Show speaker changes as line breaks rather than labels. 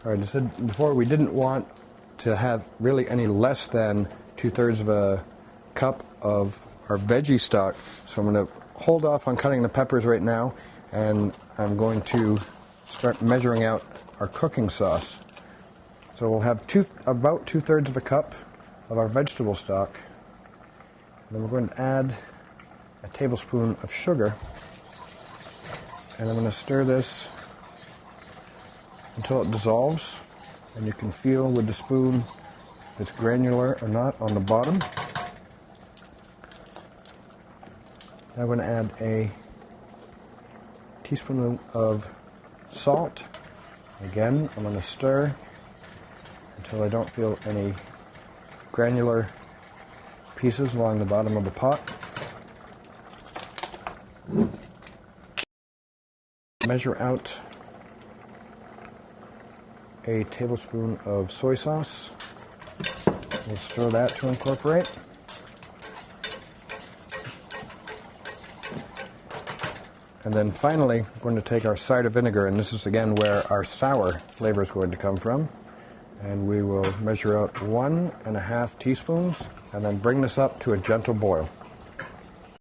All right, I said before we didn't want to have really any less than 2/3 of a cup of our veggie stock. So I'm going to hold off on cutting the peppers right now, and I'm going to start measuring out our cooking sauce. So we'll have about 2/3 of a cup of our vegetable stock. And then we're going to add a tablespoon of sugar. And I'm going to stir this until it dissolves. And you can feel with the spoon if it's granular or not on the bottom. Now I'm going to add a teaspoon of salt. Again, I'm going to stir until I don't feel any granular pieces along the bottom of the pot. Measure out a tablespoon of soy sauce. We'll stir that to incorporate. And then finally, we're going to take our cider vinegar, and this is again where our sour flavor is going to come from. And we will measure out 1.5 teaspoons and then bring this up to a gentle boil.